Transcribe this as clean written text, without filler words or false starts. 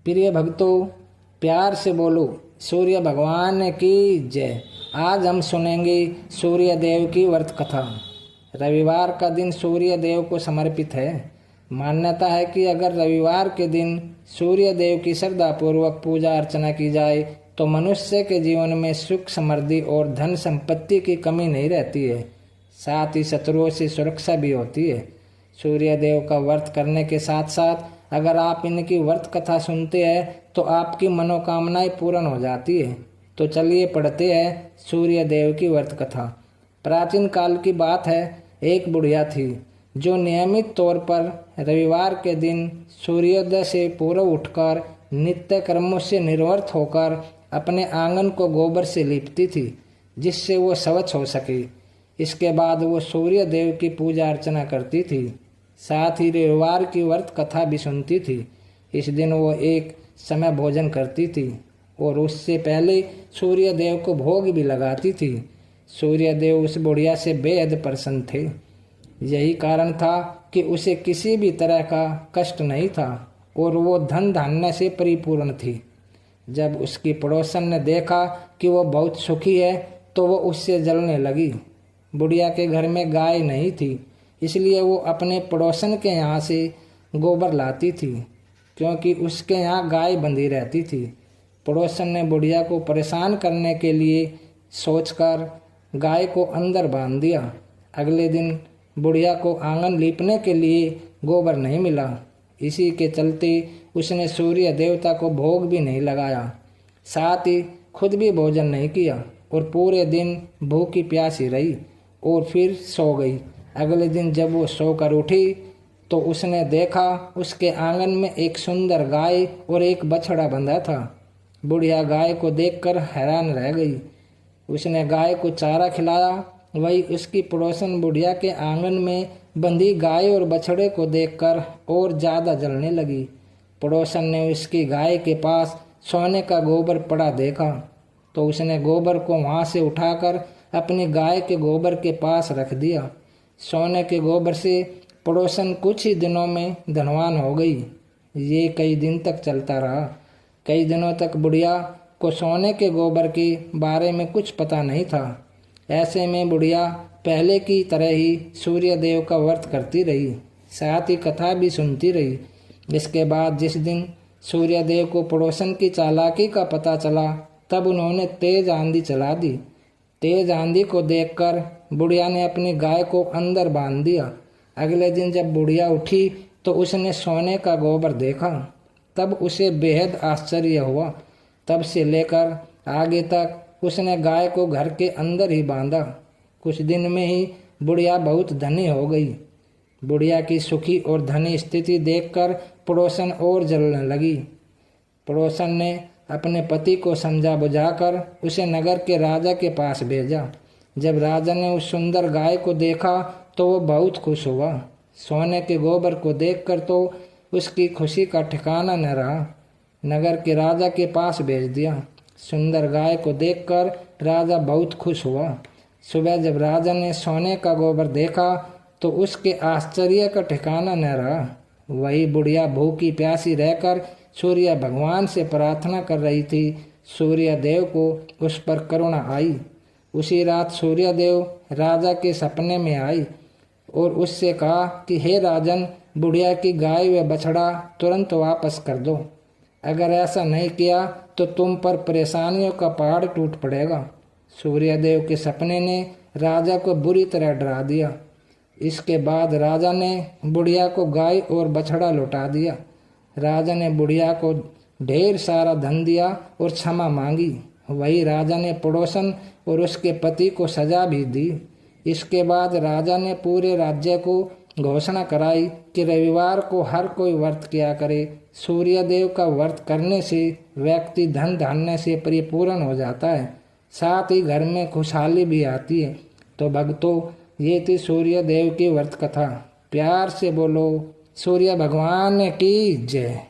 प्रिय भक्तों, प्यार से बोलो सूर्य भगवान की जय। आज हम सुनेंगे सूर्य देव की व्रत कथा। रविवार का दिन सूर्य देव को समर्पित है। मान्यता है कि अगर रविवार के दिन सूर्य देव की श्रद्धापूर्वक पूजा अर्चना की जाए तो मनुष्य के जीवन में सुख समृद्धि और धन संपत्ति की कमी नहीं रहती है, साथ ही शत्रुओं से सुरक्षा भी होती है। सूर्य देव का व्रत करने के साथ साथ अगर आप इनकी व्रत कथा सुनते हैं तो आपकी मनोकामनाएं पूर्ण हो जाती है। तो चलिए पढ़ते हैं सूर्य देव की व्रत कथा। प्राचीन काल की बात है, एक बुढ़िया थी जो नियमित तौर पर रविवार के दिन सूर्योदय से पूर्व उठकर नित्य कर्मों से निवृत्त होकर अपने आंगन को गोबर से लीपती थी, जिससे वो स्वच्छ हो सके। इसके बाद वो सूर्य देव की पूजा अर्चना करती थी, साथ ही रविवार की व्रत कथा भी सुनती थी। इस दिन वो एक समय भोजन करती थी और उससे पहले सूर्य देव को भोग भी लगाती थी। सूर्य देव उस बुढ़िया से बेहद प्रसन्न थे। यही कारण था कि उसे किसी भी तरह का कष्ट नहीं था और वो धन धान्य से परिपूर्ण थी। जब उसकी पड़ोसन ने देखा कि वो बहुत सुखी है तो वो उससे जलने लगी। बुढ़िया के घर में गाय नहीं थी, इसलिए वो अपने पड़ोसन के यहाँ से गोबर लाती थी, क्योंकि उसके यहाँ गाय बंधी रहती थी। पड़ोसन ने बुढ़िया को परेशान करने के लिए सोचकर गाय को अंदर बांध दिया। अगले दिन बुढ़िया को आंगन लीपने के लिए गोबर नहीं मिला। इसी के चलते उसने सूर्य देवता को भोग भी नहीं लगाया, साथ ही खुद भी भोजन नहीं किया और पूरे दिन भूखी प्यासी रही और फिर सो गई। अगले दिन जब वो सोकर उठी तो उसने देखा उसके आंगन में एक सुंदर गाय और एक बछड़ा बंधा था। बुढ़िया गाय को देखकर हैरान रह गई। उसने गाय को चारा खिलाया। वही उसकी पड़ोसन बुढ़िया के आंगन में बंधी गाय और बछड़े को देखकर और ज़्यादा जलने लगी। पड़ोसन ने उसकी गाय के पास सोने का गोबर पड़ा देखा तो उसने गोबर को वहाँ से उठाकर अपनी गाय के गोबर के पास रख दिया। सोने के गोबर से पड़ोसन कुछ ही दिनों में धनवान हो गई। ये कई दिन तक चलता रहा। कई दिनों तक बुढ़िया को सोने के गोबर के बारे में कुछ पता नहीं था। ऐसे में बुढ़िया पहले की तरह ही सूर्य देव का व्रत करती रही, साथ ही कथा भी सुनती रही। इसके बाद जिस दिन सूर्य देव को पड़ोसन की चालाकी का पता चला, तब उन्होंने तेज आंधी चला दी। तेज आंधी को देखकर बुढ़िया ने अपनी गाय को अंदर बांध दिया। अगले दिन जब बुढ़िया उठी तो उसने सोने का गोबर देखा। तब उसे बेहद आश्चर्य हुआ। तब से लेकर आगे तक उसने गाय को घर के अंदर ही बांधा। कुछ दिन में ही बुढ़िया बहुत धनी हो गई। बुढ़िया की सुखी और धनी स्थिति देखकर पड़ोसन और जलने लगी। पड़ोसन ने अपने पति को समझा बुझाकर उसे नगर के राजा के पास भेजा। जब राजा ने उस सुंदर गाय को देखा तो वो बहुत खुश हुआ। सोने के गोबर को देखकर तो उसकी खुशी का ठिकाना न रहा। नगर के राजा के पास भेज दिया। सुंदर गाय को देखकर राजा बहुत खुश हुआ। सुबह जब राजा ने सोने का गोबर देखा तो उसके आश्चर्य का ठिकाना न रहा। वही बुढ़िया भूखी प्यासी रहकर सूर्य भगवान से प्रार्थना कर रही थी। सूर्य देव को उस पर करुणा आई। उसी रात सूर्य देव राजा के सपने में आई और उससे कहा कि हे राजन, बुढ़िया की गाय व बछड़ा तुरंत वापस कर दो। अगर ऐसा नहीं किया तो तुम पर परेशानियों का पहाड़ टूट पड़ेगा। सूर्यदेव के सपने ने राजा को बुरी तरह डरा दिया। इसके बाद राजा ने बुढ़िया को गाय और बछड़ा लौटा दिया। राजा ने बुढ़िया को ढेर सारा धन दिया और क्षमा मांगी। वही राजा ने पड़ोसन और उसके पति को सजा भी दी। इसके बाद राजा ने पूरे राज्य को घोषणा कराई कि रविवार को हर कोई व्रत किया करे। सूर्यदेव का व्रत करने से व्यक्ति धन धान्य से परिपूर्ण हो जाता है, साथ ही घर में खुशहाली भी आती है। तो भक्तों, ये थी सूर्यदेव की व्रत कथा। प्यार से बोलो सूर्य भगवान की जय।